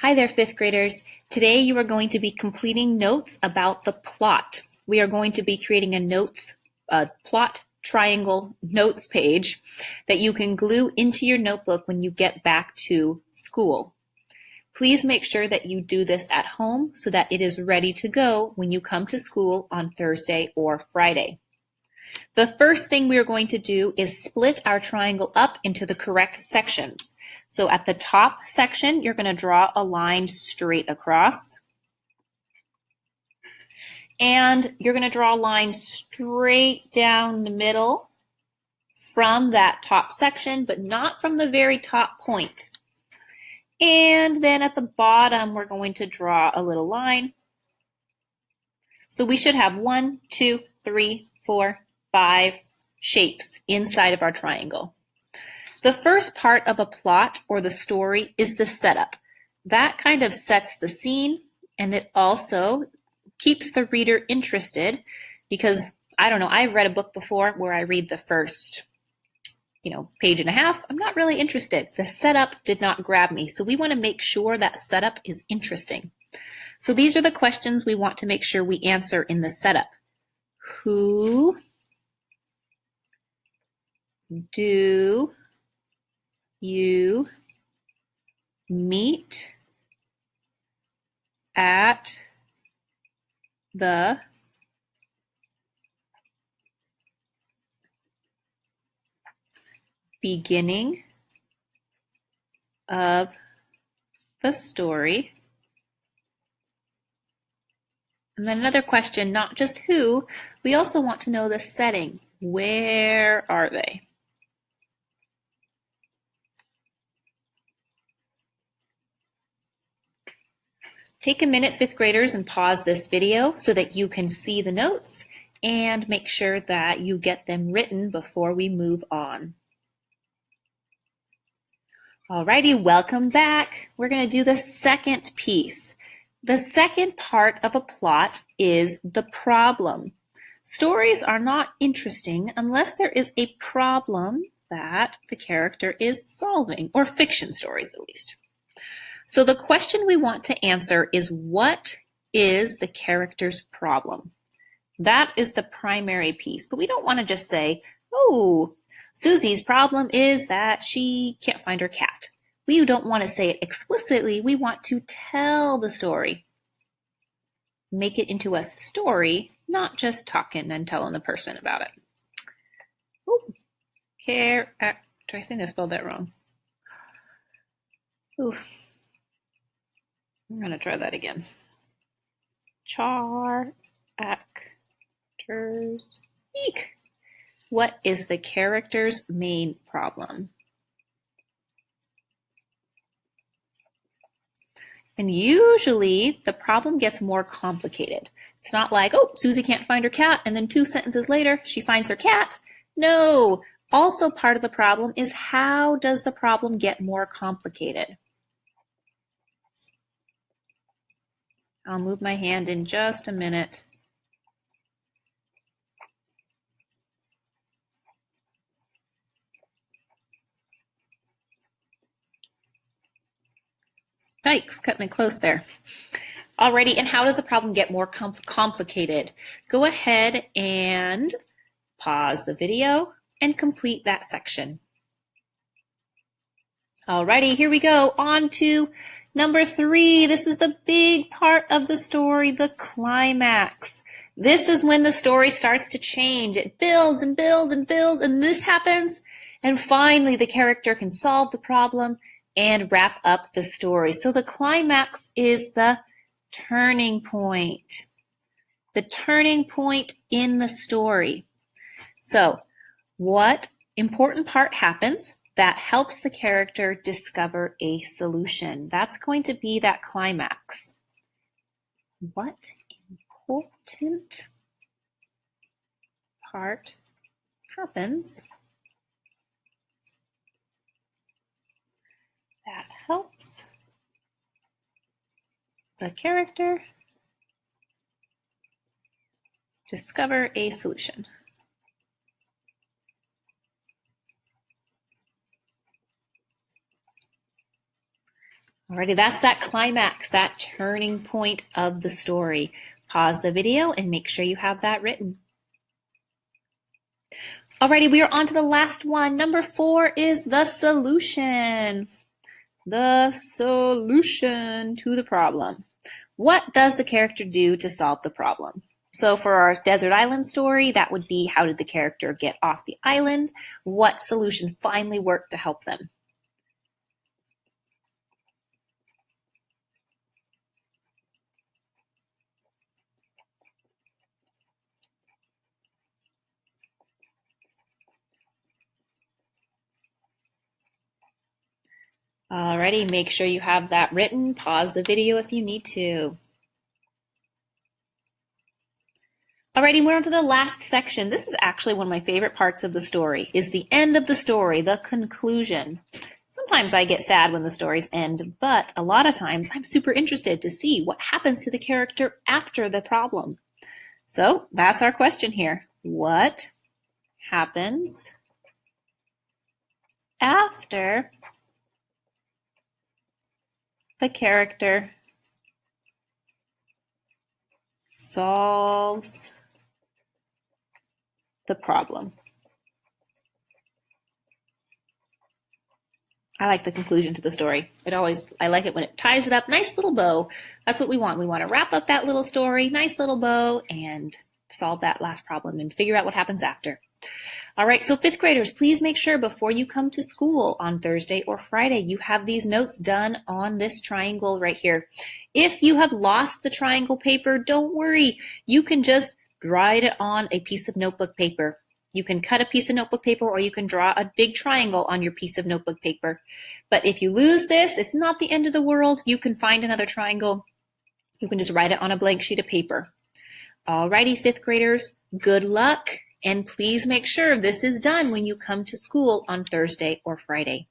Hi there, fifth graders. Today you are going to be completing notes about the plot. We are going to be creating a plot triangle notes page that you can glue into your notebook when you get back to school. Please make sure that you do this at home so that it is ready to go when you come to school on Thursday or Friday. The first thing we are going to do is split our triangle up into the correct sections. So at the top section, you're going to draw a line straight across. And you're going to draw a line straight down the middle from that top section, but not from the very top point. And then at the bottom, we're going to draw a little line. So we should have 1, 2, 3, 4, 5 shapes inside of our triangle. The first part of a plot or the story is the setup. That kind of sets the scene, and it also keeps the reader interested because, I've read a book before where I read the first, page and a half. I'm not really interested. The setup did not grab me, so we want to make sure that setup is interesting. So these are the questions we want to make sure we answer in the setup. Who do you meet at the beginning of the story? And then another question, not just who, we also want to know the setting. Where are they? Take a minute, fifth graders, and pause this video so that you can see the notes and make sure that you get them written before we move on. Alrighty, welcome back. We're going to do the second piece. The second part of a plot is the problem. Stories are not interesting unless there is a problem that the character is solving, or fiction stories at least. So the question we want to answer is, what is the character's problem? That is the primary piece, but we don't want to just say, oh, Susie's problem is that she can't find her cat. We don't want to say it explicitly. We want to tell the story. Make it into a story, not just talking and telling the person about it. Oh, I think I spelled that wrong. Ooh. I'm going to try that again. Characters. Eek. What is the character's main problem? And usually the problem gets more complicated. It's not like, oh, Susie can't find her cat, and then 2 sentences later she finds her cat. No. Also part of the problem is, how does the problem get more complicated? I'll move my hand in just a minute. Yikes, cut me close there. Alrighty, and how does the problem get more complicated? Go ahead and pause the video and complete that section. Alrighty, here we go. On to number 3. This is the big part of the story, the climax. This is when the story starts to change. It builds and builds and builds, and this happens, and finally the character can solve the problem and wrap up the story. So the climax is the turning point. The turning point in the story. So what important part happens that helps the character discover a solution? That's going to be that climax. What important part happens that helps the character discover a solution? Alrighty, that's that climax, that turning point of the story. Pause the video and make sure you have that written. Alrighty, we are on to the last one. Number 4 is the solution. The solution to the problem. What does the character do to solve the problem? So for our desert island story, that would be, how did the character get off the island? What solution finally worked to help them? Alrighty, make sure you have that written. Pause the video if you need to. Alrighty, we're on to the last section. This is actually one of my favorite parts of the story, is the end of the story, the conclusion. Sometimes I get sad when the stories end, but a lot of times I'm super interested to see what happens to the character after the problem. So that's our question here. What happens after the character solves the problem? I like the conclusion to the story. I like it when it ties it up. Nice little bow. That's what we want. We want to wrap up that little story, nice little bow, and solve that last problem and figure out what happens after. All right, so 5th graders, please make sure before you come to school on Thursday or Friday, you have these notes done on this triangle right here. If you have lost the triangle paper, don't worry. You can just write it on a piece of notebook paper. You can cut a piece of notebook paper, or you can draw a big triangle on your piece of notebook paper. But if you lose this, it's not the end of the world. You can find another triangle. You can just write it on a blank sheet of paper. Alrighty, 5th graders, good luck. And please make sure this is done when you come to school on Thursday or Friday.